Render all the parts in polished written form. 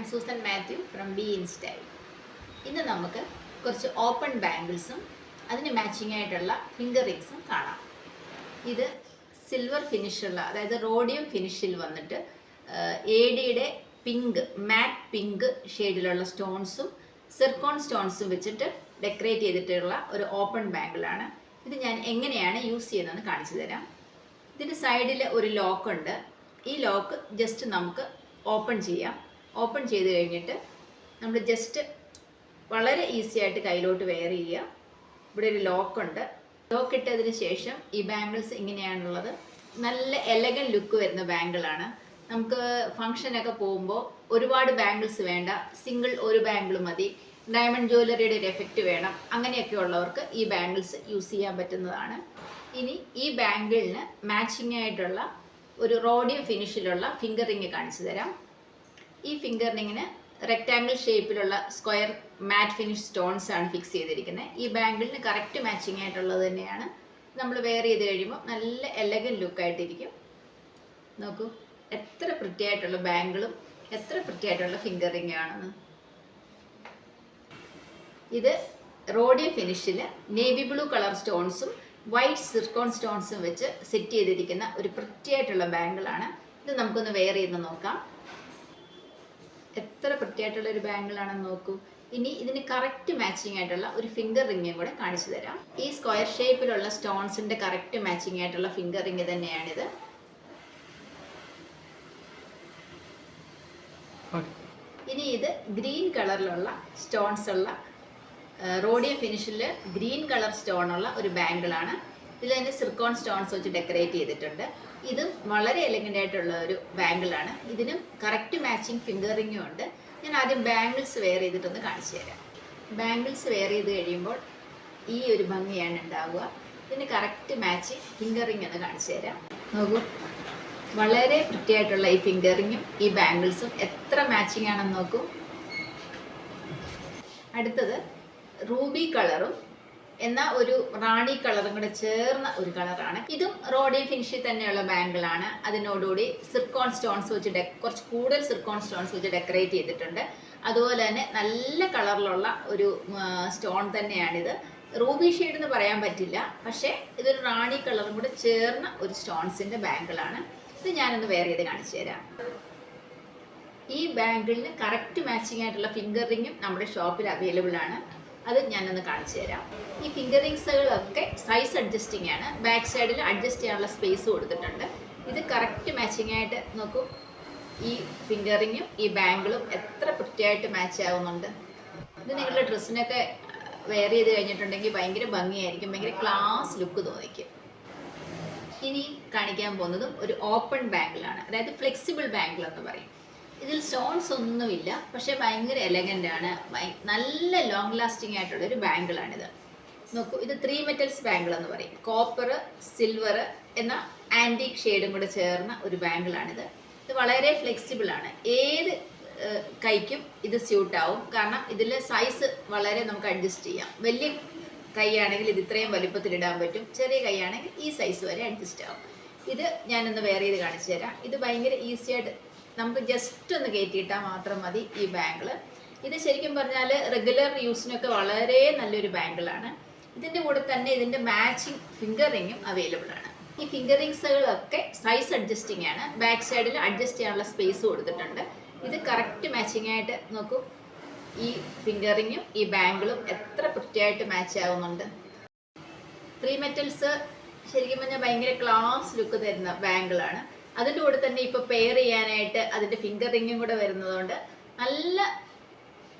am Susan Matthew from Be In Style. ഇന്ന് നമുക്ക് കുറച്ച് ഓപ്പൺ ബാംഗിൾസും അതിന് മാച്ചിങ് ആയിട്ടുള്ള ഫിംഗർ റിങ്സും കാണാം. ഇത് സിൽവർ ഫിനിഷുള്ള, അതായത് റോഡിയം ഫിനിഷിൽ വന്നിട്ട് ADയുടെ പിങ്ക്, മാറ്റ് പിങ്ക് ഷെയ്ഡിലുള്ള സ്റ്റോൺസും സിർക്കോൺ സ്റ്റോൺസും വെച്ചിട്ട് ഡെക്കറേറ്റ് ചെയ്തിട്ടുള്ള ഒരു ഓപ്പൺ ബാംഗിളാണ്. ഇത് ഞാൻ എങ്ങനെയാണ് യൂസ് ചെയ്യുന്നതെന്ന് കാണിച്ചു തരാം. ഇതിൻ്റെ സൈഡിൽ ഒരു ലോക്കുണ്ട്. ഈ ലോക്ക് ജസ്റ്റ് നമുക്ക് ഓപ്പൺ ചെയ്യാം. ഓപ്പൺ ചെയ്ത് കഴിഞ്ഞിട്ട് നമ്മൾ ജസ്റ്റ് വളരെ ഈസി ആയിട്ട് കയ്യിലോട്ട് വെയർ ചെയ്യുക. ഇവിടെ ഒരു ലോക്കുണ്ട്. ലോക്ക് ഇട്ടതിന് ശേഷം ഈ ബാംഗിൾസ് ഇങ്ങനെയാണുള്ളത്. നല്ല എലഗൻ ലുക്ക് വരുന്ന ബാംഗിളാണ്. നമുക്ക് ഫങ്ഷനൊക്കെ പോകുമ്പോൾ ഒരുപാട് ബാംഗിൾസ് വേണ്ട, സിംഗിൾ ഒരു ബാംഗിൾ മതി. ഡയമണ്ട് ജ്വല്ലറിയുടെ ഒരു എഫക്റ്റ് വേണം, അങ്ങനെയൊക്കെ ഉള്ളവർക്ക് ഈ ബാംഗിൾസ് യൂസ് ചെയ്യാൻ പറ്റുന്നതാണ്. ഇനി ഈ ബാംഗിളിന് മാച്ചിങ് ആയിട്ടുള്ള ഒരു റോഡിയം ഫിനിഷിലുള്ള ഫിംഗർ റിങ് കാണിച്ചു തരാം. ഈ ഫിംഗർ റിങ്ങിന് റെക്റ്റാങ്കിൾ ഷേപ്പിലുള്ള സ്ക്വയർ മാറ്റ് ഫിനിഷ് സ്റ്റോൺസ് ആണ് ഫിക്സ് ചെയ്തിരിക്കുന്നത്. ഈ ബാംഗിളിന് കറക്റ്റ് മാച്ചിങ് ആയിട്ടുള്ളത് തന്നെയാണ്. നമ്മൾ വെയർ ചെയ്ത് കഴിയുമ്പോൾ നല്ല എലഗൻ ലുക്കായിട്ടിരിക്കും. നോക്കൂ, എത്ര പ്രിറ്റി ആയിട്ടുള്ള ബാംഗിളും എത്ര പ്രിറ്റി ആയിട്ടുള്ള ഫിംഗർ റിങ് ആണെന്ന്. ഇത് റോഡിയം ഫിനിഷിൽ നേവി ബ്ലൂ കളർ സ്റ്റോൺസും വൈറ്റ് സിർക്കോൺ സ്റ്റോൺസും വെച്ച് സെറ്റ് ചെയ്തിരിക്കുന്ന ഒരു പ്രിറ്റിയായിട്ടുള്ള ബാംഗിളാണ്. ഇത് നമുക്കൊന്ന് വെയർ ചെയ്ത് നോക്കാം. എത്ര പ്രിറ്റിയായിട്ടുള്ള ഒരു ബാംഗിളാണെന്ന് നോക്കൂ. ഇനി ഇതിന് കറക്റ്റ് മാച്ചിങ് ആയിട്ടുള്ള ഒരു ഫിംഗർ റിങ്ങും കൂടെ കാണിച്ചു തരാം. ഈ സ്ക്വയർ ഷേപ്പിലുള്ള സ്റ്റോൺസിന്റെ കറക്റ്റ് മാച്ചിങ് ആയിട്ടുള്ള ഫിംഗർ റിങ് തന്നെയാണിത്. ഇനി ഇത് ഗ്രീൻ കളറിലുള്ള സ്റ്റോൺസ് ഉള്ള റോഡിയം ഫിനിഷിൽ ഗ്രീൻ കളർ സ്റ്റോൺ ഉള്ള ഒരു ബാംഗിളാണ്. ഇതിൽ തന്നെ സിർക്കോൺ സ്റ്റോൺസ് വെച്ച് ഡെക്കറേറ്റ് ചെയ്തിട്ടുണ്ട്. ഇതും വളരെ എലഗൻ്റ് ആയിട്ടുള്ള ഒരു ബാംഗിളാണ്. ഇതിനും കറക്റ്റ് മാച്ചിങ് ഫിംഗർ റിങ്ങും ഉണ്ട്. ഞാൻ ആദ്യം ബാംഗിൾസ് വെയർ ചെയ്തിട്ടൊന്ന് കാണിച്ചു തരാം. ബാംഗിൾസ് വെയർ ചെയ്ത് കഴിയുമ്പോൾ ഈ ഒരു ഭംഗിയാണ് ഉണ്ടാവുക. ഇതിന് കറക്റ്റ് മാച്ചിങ് ഫിംഗർ റിങ് എന്ന് കാണിച്ചു തരാം. നോക്കൂ, വളരെ വൃത്തിയായിട്ടുള്ള ഈ ഫിംഗർ റിങ്ങും ഈ ബാംഗിൾസും എത്ര മാച്ചിങ് ആണെന്ന് നോക്കൂ. അടുത്തത് റൂബി കളറും എന്നാൽ ഒരു റാണി കളറും കൂടെ ചേർന്ന ഒരു കളറാണ്. ഇതും റോഡിയം ഫിനിഷിൽ തന്നെയുള്ള ബാംഗിളാണ്. അതിനോടുകൂടി സിർക്കോൺ സ്റ്റോൺസ് വെച്ച് കുറച്ച് കൂടുതൽ സിർക്കോൺ സ്റ്റോൺസ് വെച്ച് ഡെക്കറേറ്റ് ചെയ്തിട്ടുണ്ട്. അതുപോലെ തന്നെ നല്ല കളറിലുള്ള ഒരു സ്റ്റോൺ തന്നെയാണിത്. റൂബി ഷെയ്ഡ് എന്ന് പറയാൻ പറ്റില്ല, പക്ഷേ ഇതൊരു റാണി കളറും കൂടെ ചേർന്ന ഒരു സ്റ്റോൺസിൻ്റെ ബാംഗിളാണ്. ഇത് ഞാനൊന്ന് വെയർ ചെയ്ത് കാണിച്ചു തരാം. ഈ ബാംഗിളിന് കറക്റ്റ് മാച്ചിങ് ആയിട്ടുള്ള ഫിംഗർ റിങ്ങും നമ്മുടെ ഷോപ്പിൽ അവൈലബിൾ ആണ്. അത് ഞാനൊന്ന് കാണിച്ചു തരാം. ഈ ഫിംഗർ റിങ്സുകളൊക്കെ സൈസ് അഡ്ജസ്റ്റിംഗ് ആണ്. ബാക്ക് സൈഡിൽ അഡ്ജസ്റ്റ് ചെയ്യാനുള്ള സ്പേസ് കൊടുത്തിട്ടുണ്ട്. ഇത് കറക്റ്റ് മാച്ചിങ് ആയിട്ട് നോക്കൂ. ഈ ഫിംഗർ റിങ്ങും ഈ ബാംഗിളും എത്ര വൃത്തിയായിട്ട് മാച്ച് ആവുന്നുണ്ട്. ഇത് നിങ്ങളുടെ ഡ്രസ്സിനൊക്കെ വെയർ ചെയ്ത് കഴിഞ്ഞിട്ടുണ്ടെങ്കിൽ ഭയങ്കര ഭംഗിയായിരിക്കും, ഭയങ്കര ക്ലാസ് ലുക്ക് തോന്നിക്കും. ഇനി കാണിക്കാൻ പോകുന്നതും ഒരു ഓപ്പൺ ബാംഗിളാണ്, അതായത് ഫ്ലെക്സിബിൾ ബാംഗിൾ എന്ന് പറയും. ഇതിൽ സ്റ്റോൺസ് ഒന്നുമില്ല, പക്ഷേ ഭയങ്കര എലഗൻ്റ് ആണ്. നല്ല ലോങ് ലാസ്റ്റിംഗ് ആയിട്ടുള്ള ഒരു ബാംഗിളാണിത്. നോക്കൂ, ഇത് 3 മെറ്റൽസ് ബാംഗിൾ എന്ന് പറയും. കോപ്പർ, സിൽവർ എന്ന ആൻറ്റീക് ഷെയ്ഡും കൂടെ ചേർന്ന ഒരു ബാംഗിളാണിത്. ഇത് വളരെ ഫ്ലെക്സിബിൾ ആണ്. ഏത് കൈക്കും ഇത് സ്യൂട്ടാവും. കാരണം ഇതിൽ സൈസ് വളരെ നമുക്ക് അഡ്ജസ്റ്റ് ചെയ്യാം. വലിയ കൈയാണെങ്കിൽ ഇത് ഇത്രയും വലുപ്പത്തിലിടാൻ പറ്റും. ചെറിയ കൈയാണെങ്കിൽ ഈ സൈസ് വരെ അഡ്ജസ്റ്റ് ആവും. ഇത് ഞാനൊന്ന് വെയർ ചെയ്ത് കാണിച്ചു തരാം. ഇത് ഭയങ്കര ഈസി ആയിട്ട് നമുക്ക് ജസ്റ്റ് ഒന്ന് കയറ്റിയിട്ടാൽ മാത്രം മതി ഈ ബാംഗിൾ. ഇത് ശരിക്കും പറഞ്ഞാൽ റെഗുലർ യൂസിനൊക്കെ വളരെ നല്ലൊരു ബാംഗിളാണ്. ഇതിൻ്റെ കൂടെ തന്നെ ഇതിൻ്റെ മാച്ചിങ് ഫിംഗർ റിങ്ങും അവൈലബിൾ ആണ്. ഈ ഫിംഗർ റിങ്സുകളൊക്കെ സൈസ് അഡ്ജസ്റ്റിംഗ് ആണ്. ബാക്ക് സൈഡിൽ അഡ്ജസ്റ്റ് ചെയ്യാനുള്ള സ്പേസ് കൊടുത്തിട്ടുണ്ട്. ഇത് കറക്റ്റ് മാച്ചിങ് ആയിട്ട് നോക്കൂ. ഈ ഫിംഗർ റിങ്ങും ഈ ബാംഗിളും എത്ര വൃത്തിയായിട്ട് മാച്ച് ആവുന്നുണ്ട്. 3 മെറ്റൽസ് ശരിക്കും പറഞ്ഞാൽ ഭയങ്കര ക്ലാസ് ലുക്ക് തരുന്ന ബാംഗിളാണ്. അതിൻ്റെ കൂടെ തന്നെ ഇപ്പോൾ പെയർ ചെയ്യാനായിട്ട് അതിൻ്റെ ഫിംഗർ റിങ്ങും കൂടെ വരുന്നതുകൊണ്ട് നല്ല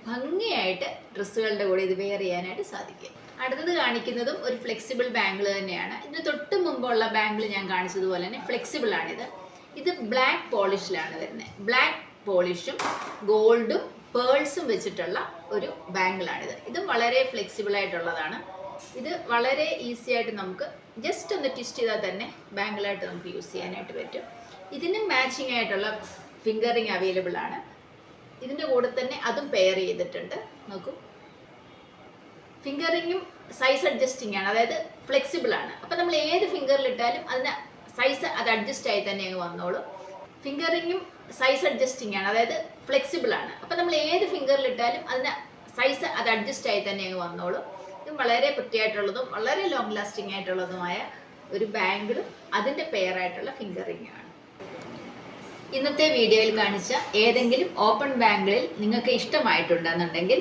ഭംഗിയായിട്ട് ഡ്രസ്സുകളുടെ കൂടെ ഇത് വെയർ ചെയ്യാനായിട്ട് സാധിക്കും. അടുത്തത് കാണിക്കുന്നതും ഒരു ഫ്ലെക്സിബിൾ ബാംഗിൾ തന്നെയാണ്. ഇതിന് തൊട്ട് മുമ്പുള്ള ബാംഗിൾ ഞാൻ കാണിച്ചതുപോലെ തന്നെ ഫ്ലെക്സിബിൾ ആണിത്. ഇത് ബ്ലാക്ക് പോളിഷിലാണ് വരുന്നത്. ബ്ലാക്ക് പോളിഷും ഗോൾഡും പേൾസും വെച്ചിട്ടുള്ള ഒരു ബാംഗിളാണിത്. ഇതും വളരെ ഫ്ലെക്സിബിൾ ആയിട്ടുള്ളതാണ്. ഇത് വളരെ ഈസി ആയിട്ട് നമുക്ക് ജസ്റ്റ് ഒന്ന് ട്വിസ്റ്റ് ചെയ്താൽ തന്നെ ബാംഗിളായിട്ട് നമുക്ക് യൂസ് ചെയ്യാനായിട്ട് പറ്റും. ഇതിനും മാച്ചിങ് ആയിട്ടുള്ള ഫിംഗർ റിങ് അവൈലബിൾ ആണ്. ഇതിൻ്റെ കൂടെ തന്നെ അതും പെയർ ചെയ്തിട്ടുണ്ട്. നോക്കൂ, ഫിംഗർ റിങ്ങും സൈസ് അഡ്ജസ്റ്റിംഗ് ആണ്, അതായത് ഫ്ലെക്സിബിൾ ആണ്. അപ്പം നമ്മൾ ഏത് ഫിംഗറിലിട്ടാലും അതിന് സൈസ് അത് അഡ്ജസ്റ്റ് ആയി തന്നെ അങ്ങ് വന്നോളും. ഫിംഗർ റിങ്ങും സൈസ് അഡ്ജസ്റ്റിംഗ് ആണ്, അതായത് ഫ്ലെക്സിബിൾ ആണ്. അപ്പം നമ്മൾ ഏത് ഫിംഗറിൽ ഇട്ടാലും അതിന് സൈസ് അത് അഡ്ജസ്റ്റ് ആയി തന്നെ അങ്ങ് വന്നോളും. ഇത് വളരെ വൃത്തിയായിട്ടുള്ളതും വളരെ ലോങ് ലാസ്റ്റിംഗ് ആയിട്ടുള്ളതുമായ ഒരു ബാംഗിളും അതിൻ്റെ പെയറായിട്ടുള്ള ഫിംഗറിംഗ് ആണ്. ഇന്നത്തെ വീഡിയോയിൽ കാണിച്ച ഏതെങ്കിലും ഓപ്പൺ ബാംഗിളിൽ നിങ്ങൾക്ക് ഇഷ്ടമായിട്ടുണ്ടെന്നുണ്ടെങ്കിൽ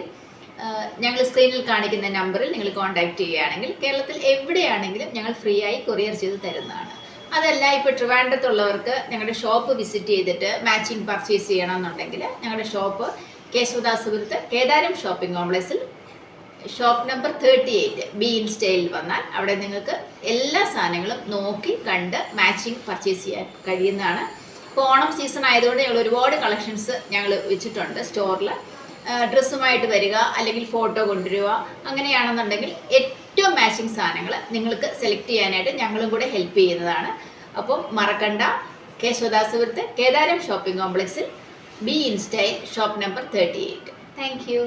ഞങ്ങൾ സ്ക്രീനിൽ കാണിക്കുന്ന നമ്പറിൽ നിങ്ങൾ കോൺടാക്റ്റ് ചെയ്യുകയാണെങ്കിൽ കേരളത്തിൽ എവിടെയാണെങ്കിലും ഞങ്ങൾ ഫ്രീ ആയി കൊറിയർ ചെയ്ത് തരുന്നതാണ്. അതല്ല, ഇപ്പോൾ ട്രിവാൻഡ്രത്തുള്ളവർക്ക് ഞങ്ങളുടെ ഷോപ്പ് വിസിറ്റ് ചെയ്തിട്ട് മാച്ചിങ് പർച്ചേസ് ചെയ്യണമെന്നുണ്ടെങ്കിൽ ഞങ്ങളുടെ ഷോപ്പ് കേശവദാസപുരത്ത് കേദാരം ഷോപ്പിംഗ് കോംപ്ലക്സിൽ ഷോപ്പ് നമ്പർ 38 ബി ഇൻ സ്റ്റൈലിൽ വന്നാൽ അവിടെ നിങ്ങൾക്ക് എല്ലാ സാധനങ്ങളും നോക്കി കണ്ട് മാച്ചിങ് പർച്ചേസ് ചെയ്യാൻ കഴിയുന്നതാണ്. ഇപ്പോൾ ഓണം സീസൺ ആയതുകൊണ്ട് ഞങ്ങൾ ഒരുപാട് കളക്ഷൻസ് ഞങ്ങൾ വെച്ചിട്ടുണ്ട് സ്റ്റോറിൽ. ഡ്രസ്സുമായിട്ട് വരിക, അല്ലെങ്കിൽ ഫോട്ടോ കൊണ്ടുവരിക, അങ്ങനെയാണെന്നുണ്ടെങ്കിൽ ഏറ്റവും മാച്ചിങ് സാധനങ്ങൾ നിങ്ങൾക്ക് സെലക്ട് ചെയ്യാനായിട്ട് ഞങ്ങളും കൂടെ ഹെൽപ്പ് ചെയ്യുന്നതാണ്. അപ്പം മറക്കണ്ട, കേശവദാസപുരത്ത് കേദാരം ഷോപ്പിംഗ് കോംപ്ലക്സിൽ B in style shop number 38. Thank U.